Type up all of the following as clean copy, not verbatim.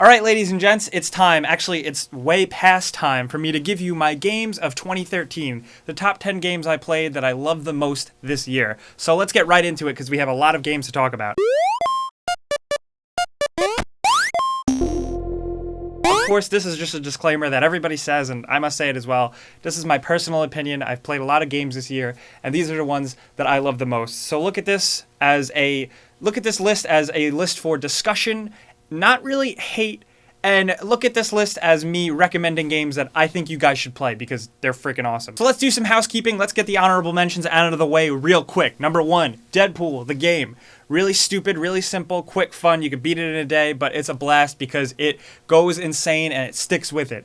Alright, ladies and gents, it's time. Actually, it's way past time for me to give you my games of 2013. The top 10 games I played that I loved the most this year. So let's get right into it because we have a lot of games to talk about. Of course, this is just a disclaimer that everybody says, and I must say it as well. This is my personal opinion. I've played a lot of games this year, and these are the ones that I love the most. So look at this list as a list for discussion, not really hate, and look at this list as me recommending games that I think you guys should play because they're freaking awesome. So let's do some housekeeping. Let's get the honorable mentions out of the way real quick. Number 1, Deadpool, the game. Really stupid, really simple, quick, fun. You could beat it in a day, but it's a blast because it goes insane and it sticks with it.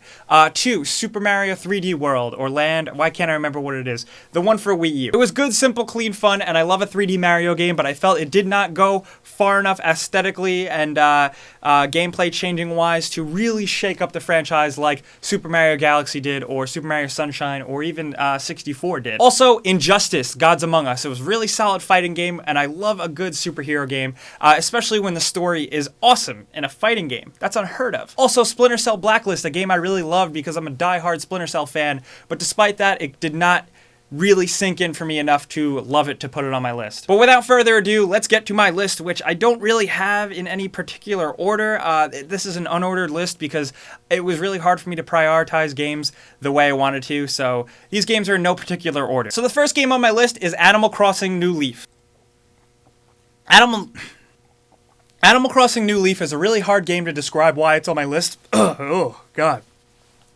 2, Super Mario 3D World or Land. Why can't I remember what it is? The one for Wii U. It was good, simple, clean fun, and I love a 3D Mario game, but I felt it did not go far enough aesthetically and gameplay changing wise to really shake up the franchise like Super Mario Galaxy did or Super Mario Sunshine or even 64 did. Also, Injustice, Gods Among Us. It was a really solid fighting game, and I love a good superhero game, especially when the story is awesome in a fighting game. That's unheard of. Also, Splinter Cell Blacklist, a game I really loved because I'm a die-hard Splinter Cell fan, but despite that, it did not really sink in for me enough to love it to put it on my list. But without further ado, let's get to my list, which I don't really have in any particular order. This is an unordered list because it was really hard for me to prioritize games the way I wanted to, so these games are in no particular order. So the first game on my list is Animal Crossing New Leaf. Animal Crossing New Leaf is a really hard game to describe why it's on my list. Oh, God.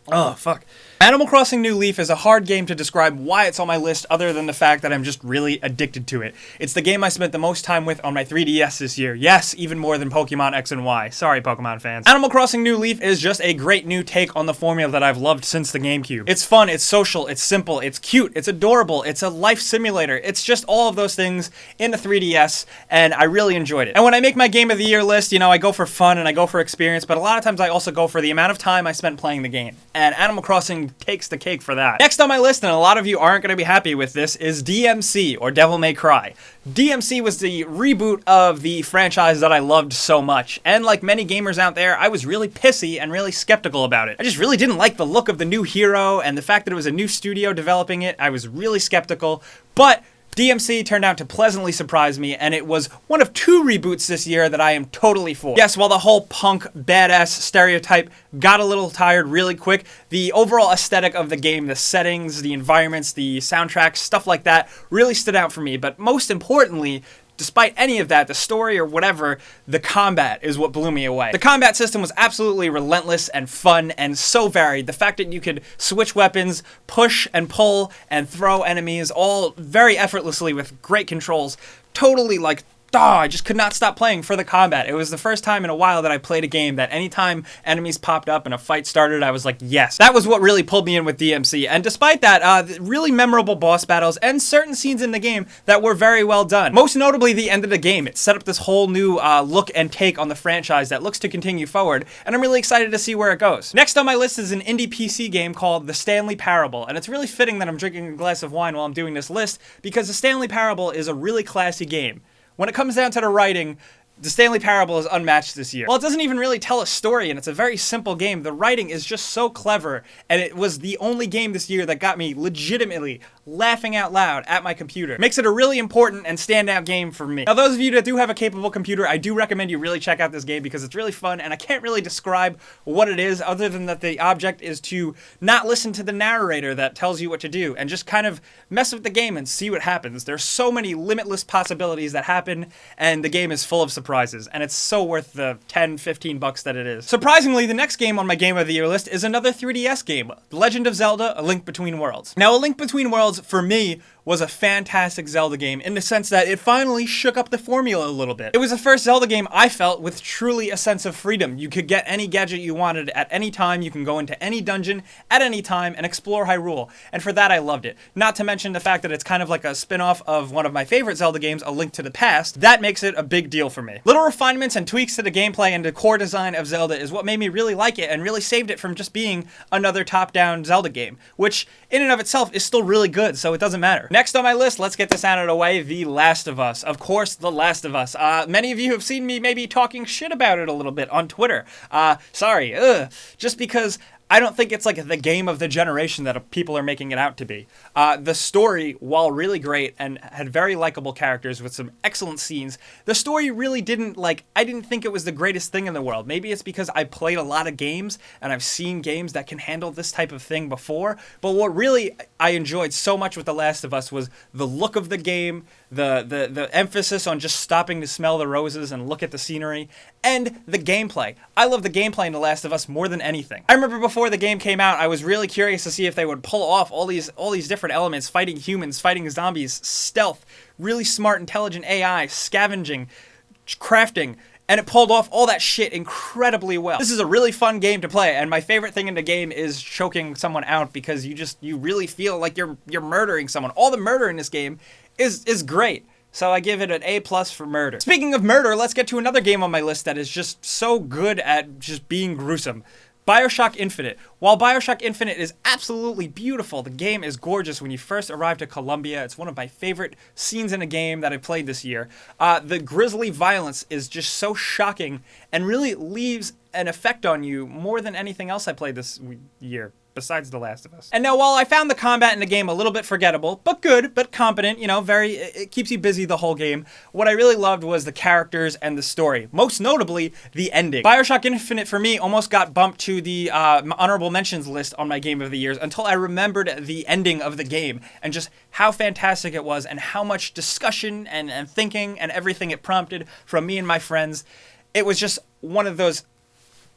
Oh, fuck. Animal Crossing New Leaf is a hard game to describe why it's on my list other than the fact that I'm just really addicted to it. It's the game I spent the most time with on my 3DS this year. Yes, even more than Pokemon X and Y. Sorry, Pokemon fans. Animal Crossing New Leaf is just a great new take on the formula that I've loved since the GameCube. It's fun, it's social, it's simple, it's cute, it's adorable, it's a life simulator. It's just all of those things in the 3DS, and I really enjoyed it. And when I make my Game of the Year list, you know, I go for fun and I go for experience, but a lot of times I also go for the amount of time I spent playing the game. And Animal Crossing takes the cake for that. Next on my list, and a lot of you aren't going to be happy with this, is DMC, or Devil May Cry. DMC was the reboot of the franchise that I loved so much, and like many gamers out there, I was really pissy and really skeptical about it. I just really didn't like the look of the new hero, and the fact that it was a new studio developing it. I was really skeptical, but DMC turned out to pleasantly surprise me, and it was one of 2 reboots this year that I am totally for. Yes, while the whole punk, badass stereotype got a little tired really quick, the overall aesthetic of the game, the settings, the environments, the soundtracks, stuff like that really stood out for me, but most importantly, despite any of that, the story or whatever, the combat is what blew me away. The combat system was absolutely relentless and fun and so varied. The fact that you could switch weapons, push and pull and throw enemies all very effortlessly with great controls, totally like, I just could not stop playing for the combat. It was the first time in a while that I played a game that anytime enemies popped up and a fight started, I was like, yes. That was what really pulled me in with DMC. And despite that, really memorable boss battles and certain scenes in the game that were very well done. Most notably, the end of the game. It set up this whole new look and take on the franchise that looks to continue forward, and I'm really excited to see where it goes. Next on my list is an indie PC game called The Stanley Parable, and it's really fitting that I'm drinking a glass of wine while I'm doing this list because The Stanley Parable is a really classy game. When it comes down to the writing, The Stanley Parable is unmatched this year. Well, it doesn't even really tell a story, and it's a very simple game. The writing is just so clever, and it was the only game this year that got me legitimately laughing out loud at my computer. Makes it a really important and standout game for me. Now, those of you that do have a capable computer, I do recommend you really check out this game because it's really fun, and I can't really describe what it is other than that the object is to not listen to the narrator that tells you what to do, and just kind of mess with the game and see what happens. There's so many limitless possibilities that happen, and the game is full of surprises, and it's so worth the 10, 15 bucks that it is. Surprisingly, the next game on my Game of the Year list is another 3DS game, The Legend of Zelda: A Link Between Worlds. Now, A Link Between Worlds, for me, was a fantastic Zelda game in the sense that it finally shook up the formula a little bit. It was the first Zelda game I felt with truly a sense of freedom. You could get any gadget you wanted at any time, you can go into any dungeon at any time and explore Hyrule, and for that I loved it. Not to mention the fact that it's kind of like a spin-off of one of my favorite Zelda games, A Link to the Past. That makes it a big deal for me. Little refinements and tweaks to the gameplay and the core design of Zelda is what made me really like it and really saved it from just being another top-down Zelda game, which in and of itself is still really good, so it doesn't matter. Next on my list, let's get this out of the way, The Last of Us. Of course, The Last of Us. Many of you have seen me maybe talking shit about it a little bit on Twitter. Sorry, just because I don't think it's like the game of the generation that people are making it out to be. The story, while really great and had very likable characters with some excellent scenes, the story really didn't, I didn't think it was the greatest thing in the world. Maybe it's because I played a lot of games and I've seen games that can handle this type of thing before. But what really I enjoyed so much with The Last of Us was the look of the game, the emphasis on just stopping to smell the roses and look at the scenery, and the gameplay. I love the gameplay in The Last of Us more than anything. I remember before the game came out, I was really curious to see if they would pull off all these different elements: fighting humans, fighting zombies, stealth, really smart, intelligent AI, scavenging, crafting, and it pulled off all that shit incredibly well. This is a really fun game to play, and my favorite thing in the game is choking someone out, because you really feel like you're murdering someone. All the murder in this game is great. So I give it an A+ for murder. Speaking of murder, let's get to another game on my list that is just so good at just being gruesome. BioShock Infinite. While BioShock Infinite is absolutely beautiful, the game is gorgeous when you first arrive to Columbia. It's one of my favorite scenes in a game that I played this year. The grisly violence is just so shocking and really leaves an effect on you more than anything else I played this year, besides The Last of Us. And now, while I found the combat in the game a little bit forgettable, but good, but competent, it keeps you busy the whole game, what I really loved was the characters and the story. Most notably, the ending. BioShock Infinite, for me, almost got bumped to the honorable mentions list on my Game of the Years until I remembered the ending of the game and just how fantastic it was and how much discussion and thinking and everything it prompted from me and my friends. It was just one of those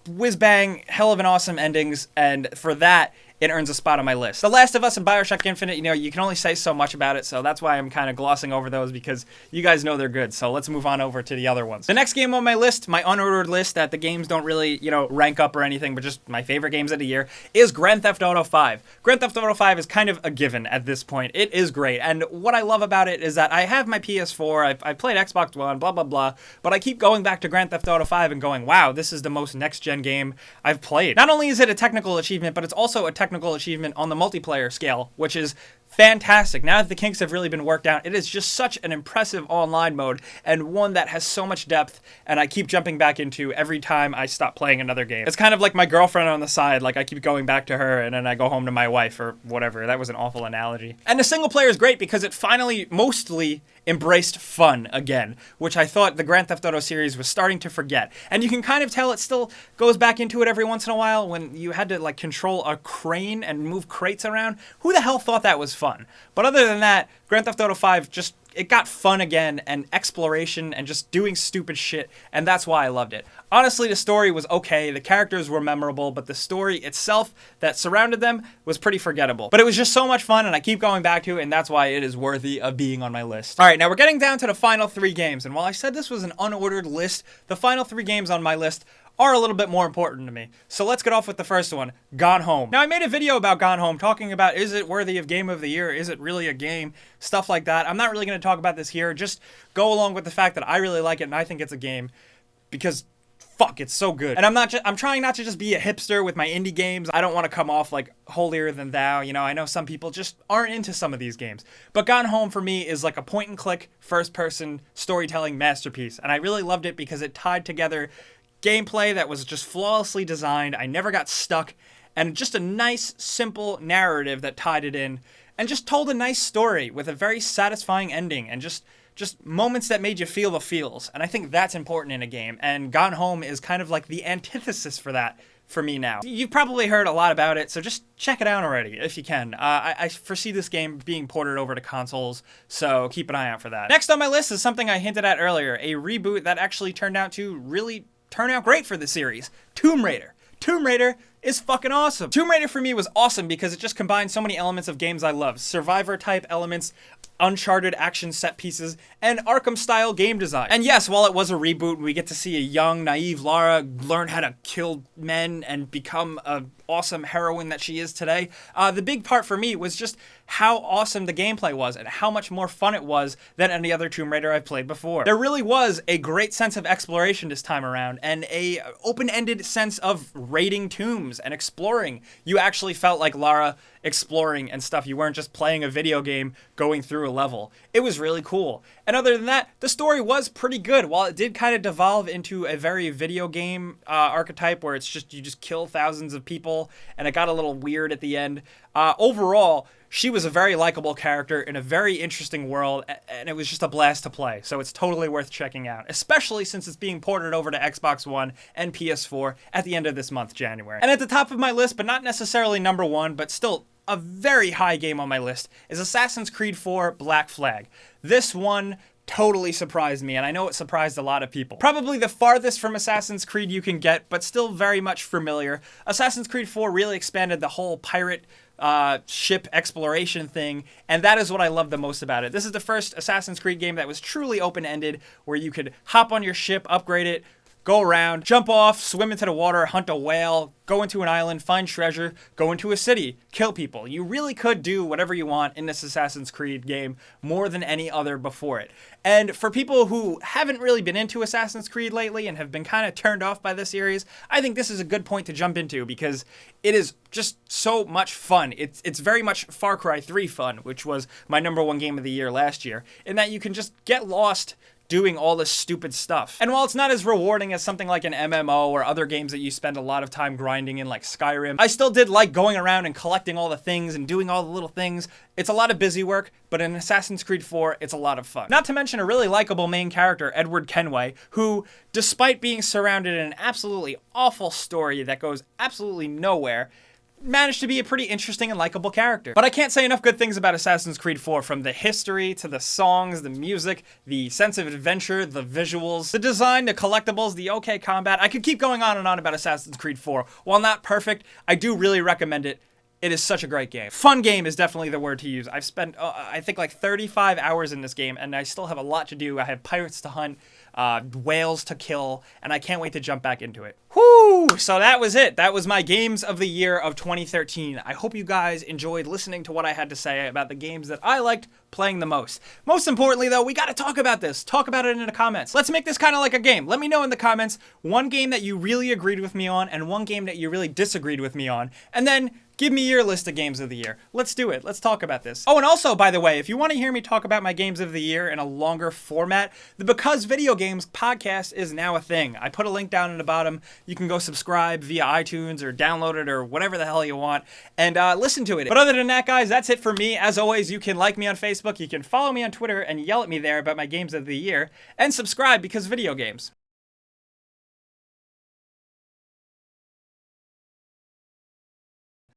whiz-bang, hell of an awesome endings, and for that, it earns a spot on my list. The Last of Us and BioShock Infinite, you can only say so much about it, so that's why I'm kind of glossing over those, because you guys know they're good. So let's move on over to the other ones. The next game on my list, my unordered list that the games don't really, rank up or anything, but just my favorite games of the year, is Grand Theft Auto 5. Grand Theft Auto 5 is kind of a given at this point. It is great, and what I love about it is that I have my PS4, I played Xbox One, blah, blah, blah, but I keep going back to Grand Theft Auto 5 and going, wow, this is the most next-gen game I've played. Not only is it a technical achievement, but it's also a technical achievement on the multiplayer scale, which is fantastic. Now that the kinks have really been worked out, it is just such an impressive online mode, and one that has so much depth, and I keep jumping back into every time I stop playing another game. It's kind of like my girlfriend on the side, I keep going back to her, and then I go home to my wife, or whatever. That was an awful analogy. And the single player is great because it finally mostly embraced fun again, which I thought the Grand Theft Auto series was starting to forget. And you can kind of tell it still goes back into it every once in a while when you had to control a crane and move crates around. Who the hell thought that was fun? But other than that, Grand Theft Auto 5 it got fun again, and exploration, and just doing stupid shit, and that's why I loved it. Honestly, the story was okay, the characters were memorable, but the story itself that surrounded them was pretty forgettable. But it was just so much fun, and I keep going back to it, and that's why it is worthy of being on my list. Alright, now we're getting down to the final 3 games, and while I said this was an unordered list, the final 3 games on my list are a little bit more important to me. So let's get off with the first one, Gone Home. Now, I made a video about Gone Home talking about, is it worthy of Game of the Year? Is it really a game? Stuff like that. I'm not really going to talk about this here. Just go along with the fact that I really like it and I think it's a game, because fuck, it's so good. And I'm trying not to just be a hipster with my indie games. I don't want to come off like holier than thou. I know some people just aren't into some of these games. But Gone Home for me is like a point and click, first person storytelling masterpiece. And I really loved it because it tied together gameplay that was just flawlessly designed. I never got stuck, and just a nice, simple narrative that tied it in, and just told a nice story with a very satisfying ending, and just moments that made you feel the feels. And I think that's important in a game, and Gone Home is kind of like the antithesis for that for me now. You've probably heard a lot about it, so just check it out already if you can. I foresee this game being ported over to consoles, so keep an eye out for that. Next on my list is something I hinted at earlier, a reboot that actually turned out to really turn out great for the series. Tomb Raider. Tomb Raider is fucking awesome. Tomb Raider for me was awesome because it just combined so many elements of games I love. Survivor type elements, Uncharted action set pieces, and Arkham-style game design. And yes, while it was a reboot, we get to see a young, naive Lara learn how to kill men and become a awesome heroine that she is today. The big part for me was just how awesome the gameplay was and how much more fun it was than any other Tomb Raider I've played before. There really was a great sense of exploration this time around and a open-ended sense of raiding tombs games and exploring. You actually felt like Lara exploring and stuff. You weren't just playing a video game going through a level. It was really cool. And other than that, the story was pretty good. While it did kind of devolve into a very video game archetype where it's just you just kill thousands of people and it got a little weird at the end, overall, she was a very likable character in a very interesting world, and it was just a blast to play. So it's totally worth checking out, especially since it's being ported over to Xbox One and PS4 at the end of this month, January. And at the top of my list, but not necessarily number one, but still a very high game on my list, is Assassin's Creed 4 Black Flag. This one totally surprised me, and I know it surprised a lot of people. Probably the farthest from Assassin's Creed you can get, but still very much familiar. Assassin's Creed 4 really expanded the whole pirate ship exploration thing, and that is what I love the most about it. This is the first Assassin's Creed game that was truly open-ended, where you could hop on your ship, upgrade it, go around, jump off, swim into the water, hunt a whale, go into an island, find treasure, go into a city, kill people. You really could do whatever you want in this Assassin's Creed game more than any other before it. And for people who haven't really been into Assassin's Creed lately and have been kind of turned off by the series, I think this is a good point to jump into because it is just so much fun. It's very much Far Cry 3 fun, which was my #1 game of the year last year, in that you can just get lost doing all this stupid stuff. And while it's not as rewarding as something like an MMO or other games that you spend a lot of time grinding in like Skyrim, I still did like going around and collecting all the things and doing all the little things. It's a lot of busy work, but in Assassin's Creed 4, it's a lot of fun. Not to mention a really likable main character, Edward Kenway, who, despite being surrounded in an absolutely awful story that goes absolutely nowhere, managed to be a pretty interesting and likable character. But I can't say enough good things about Assassin's Creed 4, from the history to the songs, the music, the sense of adventure, the visuals, the design, the collectibles, the okay combat. I could keep going on and on about Assassin's Creed 4. While not perfect, I do really recommend it. It is such a great game. Fun game is definitely the word to use. I've spent, I think, like 35 hours in this game, and I still have a lot to do. I have pirates to hunt, whales to kill, and I can't wait to jump back into it. Whoo! So that was it. That was my games of the year of 2013. I hope you guys enjoyed listening to what I had to say about the games that I liked playing the most. Most importantly, though, we gotta talk about this. Talk about it in the comments. Let's make this kind of like a game. Let me know in the comments one game that you really agreed with me on and one game that you really disagreed with me on, and then give me your list of games of the year. Let's do it. Let's talk about this. Oh, and also, by the way, if you want to hear me talk about my games of the year in a longer format, the Because Video Games podcast is now a thing. I put a link down in the bottom. You can go subscribe via iTunes or download it or whatever the hell you want and listen to it. But other than that, guys, that's it for me. As always, you can like me on Facebook, you can follow me on Twitter and yell at me there about my games of the year, and subscribe because Video Games.